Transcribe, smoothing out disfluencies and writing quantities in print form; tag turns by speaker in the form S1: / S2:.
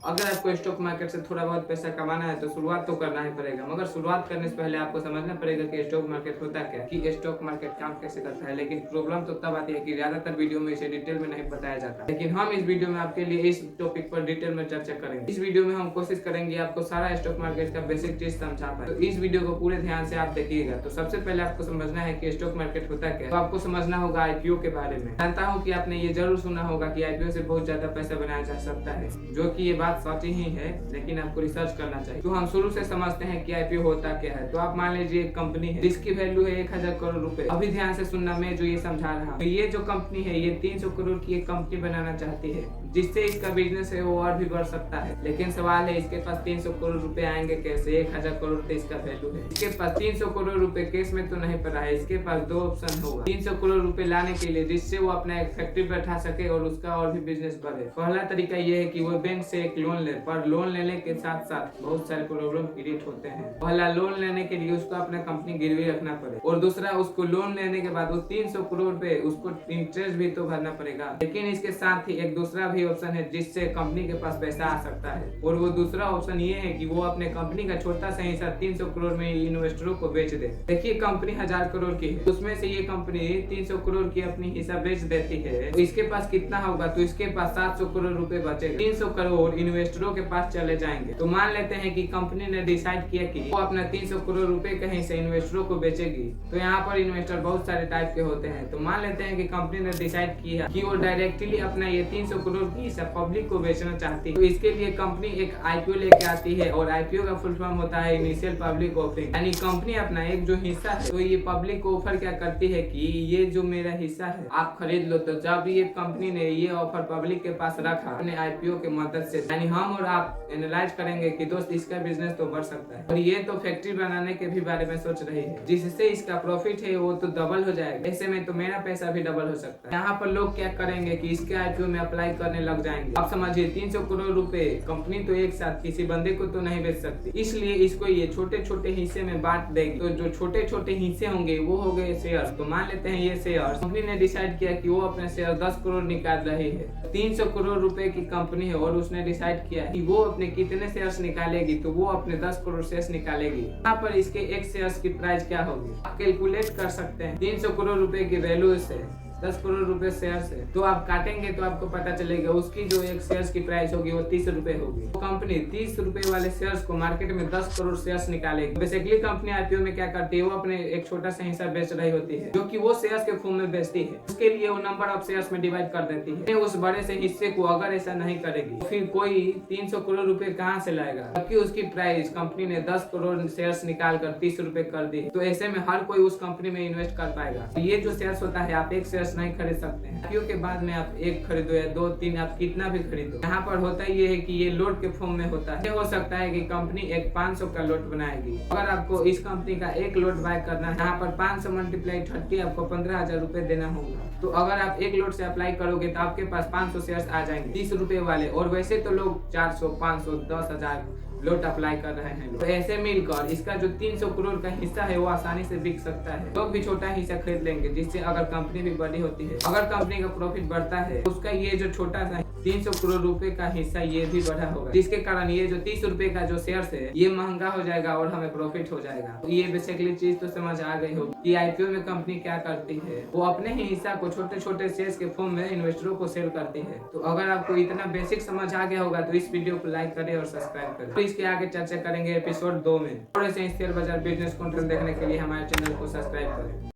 S1: अगर आपको stock market से थोड़ा बहुत पैसा कमाना है तो शुरुआत तो करना ही पड़ेगा, मगर शुरुआत करने से पहले आपको समझना पड़ेगा कि स्टॉक मार्केट होता क्या है, कि स्टॉक मार्केट काम कैसे करता है। लेकिन प्रॉब्लम तो तब आती है कि ज्यादातर वीडियो में इसे डिटेल में नहीं बताया जाता, लेकिन हम इस वीडियो में आपके लिए इस टॉपिक पर डिटेल में चर्चा करेंगे। इस वीडियो में हम कोशिश करेंगे आपको सारा स्टॉक मार्केट का बेसिक चीज समझा पाए, तो इस वीडियो को पूरे ध्यान से आप देखिएगा। तो सबसे पहले आपको समझना है कि स्टॉक मार्केट होता क्या है। तो आपको समझना होगा आईपीओ के बारे में। जानता हूँ कि आपने ये जरूर सुना होगा कि आईपीओ से बहुत ज्यादा पैसा बनाया जा सकता है, जो कि ये बात सच्ची ही है, लेकिन आपको रिसर्च करना चाहिए। तो हम शुरू से समझते हैं कि आईपीओ होता क्या है। तो आप मान लीजिए एक कंपनी है जिसकी वैल्यू है 1000 करोड़ रुपए। अभी ध्यान से सुनना, मैं जो ये समझा रहा हूँ, तो ये जो कंपनी है ये 300 करोड़ की एक कंपनी बनाना चाहती है, जिससे इसका बिजनेस है वो और भी बढ़ सकता है। लेकिन सवाल है इसके पास 300 करोड़ रुपए आएंगे कैसे? 1000 करोड़ तो इसका वैल्यू है। इसके पास 300 करोड़ रुपए केस में तो नहीं पड़ा है। इसके पास दो ऑप्शन होगा 300 करोड़ रुपए लाने के लिए, जिससे वो अपना एक फैक्ट्री बैठा सके और उसका और भी बिजनेस बढ़े। पहला तरीका ये है कि वो बैंक से एक लोन ले, पर लोन लेने के साथ साथ बहुत सारे प्रॉब्लम क्रिएट होते हैं। पहला, लोन लेने के लिए उसको अपना कंपनी गिरवी रखना पड़े, और दूसरा, उसको लोन लेने के बाद वो 300 करोड़ पे उसको इंटरेस्ट भी तो भरना पड़ेगा। लेकिन इसके साथ ही एक दूसरा भी ऑप्शन है जिससे कंपनी के पास पैसा आ सकता है, और वो दूसरा ऑप्शन ये है कि वो अपने कंपनी का छोटा सा हिस्सा 300 करोड़ में इन्वेस्टरों को बेच दे। देखिए कंपनी 1000 करोड़ की है, उसमें से ये कंपनी 300 करोड़ की अपनी हिस्सा बेच देती है, तो इसके पास कितना होगा? तो इसके पास 700 करोड़ रुपए बचेगा। 300 करोड़ इन्वेस्टरों के पास चले जाएंगे। तो मान लेते हैं कि कंपनी ने डिसाइड किया कि वो अपना 300 करोड़ रुपए का हिस्सा इन्वेस्टरों को बेचेगी। तो यहाँ पर इन्वेस्टर बहुत सारे टाइप के होते हैं। तो मान लेते हैं कि कंपनी ने डिसाइड किया कि वो डायरेक्टली अपना ये 300 करोड़ की हिस्सा पब्लिक को बेचना चाहती है। तो इसके लिए कंपनी एक आईपीओ लेके आती है, और आईपीओ का फुल फॉर्म होता है इनिशियल पब्लिक ऑफरिंग। यानी कंपनी अपना एक जो हिस्सा है, तो ये पब्लिक को ऑफर क्या करती है कि ये जो मेरा हिस्सा है आप खरीद लो। तो जब ये कंपनी ने ये ऑफर पब्लिक के पास रखा अपने आईपीओ के मदद से, यानी हम और आप एनालाइज करेंगे कि दोस्त इसका बिजनेस तो बढ़ सकता है, और ये तो फैक्ट्री बनाने के भी बारे में सोच रही है, जिससे इसका प्रॉफिट है वो तो डबल हो जाएगा। ऐसे में तो मेरा पैसा भी डबल हो सकता है। यहाँ पर लोग क्या करेंगे कि इसके आईपीओ में अप्लाई करने लग जाएंगे। आप समझिए 300 करोड़ रुपए कंपनी तो एक साथ किसी बंदे को तो नहीं बेच सकती, इसलिए इसको ये छोटे छोटे हिस्से में बांट देगी। तो जो छोटे छोटे हिस्से होंगे वो हो गए शेयर। तो मान लेते हैं ये शेयर, कंपनी ने डिसाइड किया कि वो अपने शेयर 10 करोड़ निकाल रही है। 300 करोड़ रुपए की कंपनी है, और उसने डिसाइड किया कि वो अपने कितने शेयर्स निकालेगी, तो वो अपने 10 करोड़ शेयर्स निकालेगी। यहाँ पर इसके एक शेयर्स की प्राइस क्या होगी आप कैलकुलेट कर सकते हैं। 300 करोड़ रुपए की वैल्यू से 10 करोड़ रुपए शेयर से, तो आप काटेंगे तो आपको पता चलेगा उसकी जो एक शेयर्स की प्राइस होगी वो 30 रुपए होगी। तो कंपनी 30 रुपए वाले शेयर्स को मार्केट में 10 करोड़ शेयर्स निकालेगी। बेसिकली कंपनी आईपीओ में क्या करती है, वो अपने एक छोटा सा हिस्सा बेच रही होती है, जो कि वो शेयर्स के फॉर्म में बेचती है। उसके लिए वो नंबर ऑफ शेयर्स में डिवाइड कर देती है। उस बड़े से हिस्से को अगर ऐसा नहीं करेगी तो फिर कोई 300 करोड़ रुपए कहाँ से लाएगा, जबकि उसकी प्राइस कंपनी ने 10 करोड़ शेयर्स निकाल कर 30 रुपए कर दी। तो ऐसे में हर कोई उस कंपनी में इन्वेस्ट कर पाएगा। तो ये जो शेयर्स होता है, आप एक शेयर्स नहीं खरीद सकते हैं। आईपीओ के बाद में आप एक खरीदो या 2, 3, आप कितना भी खरीदो। यहाँ पर होता ये है कि ये लोट के फॉर्म में होता है। ये हो सकता है कि कंपनी एक 500 का लोट बनाएगी। अगर आपको इस कंपनी का एक लोट बाय करना है, यहाँ पर 500 × 30 आपको 15,000 रुपए देना होगा। तो अगर आप एक लोट से अप्लाई करोगे तो आपके पास 500 शेयर्स आ जाएंगे 30 रुपए वाले, और वैसे तो लोग 400, 500, 10,000 लोट अप्लाई कर रहे हैं। तो ऐसे मिलकर इसका जो 300 करोड़ का हिस्सा है वो आसानी से बिक सकता है। लोग भी छोटा हिस्सा खरीद लेंगे, जिससे अगर कंपनी भी बड़ी होती है, अगर कंपनी का प्रॉफिट बढ़ता है, उसका ये जो छोटा सा 300 करोड़ रुपए का हिस्सा ये भी बढ़ा होगा, जिसके कारण ये जो 30 रुपए का जो शेयर है ये महंगा हो जाएगा और हमें प्रॉफिट हो जाएगा। तो ये बेसिकली चीज तो समझ आ गई होगी कि आईपीओ में कंपनी क्या करती है, वो अपने ही हिस्सा को छोटे छोटे शेयर्स के फॉर्म में इन्वेस्टरों को सेल करती है। तो अगर आपको इतना बेसिक समझ आ गया होगा तो इस वीडियो को लाइक करें और सब्सक्राइब करें। तो इसके आगे चर्चा करेंगे एपिसोड 2 में। थोड़े से शेयर बाजार बिजनेस कंटेंट देखने के लिए हमारे चैनल को सब्सक्राइब करें।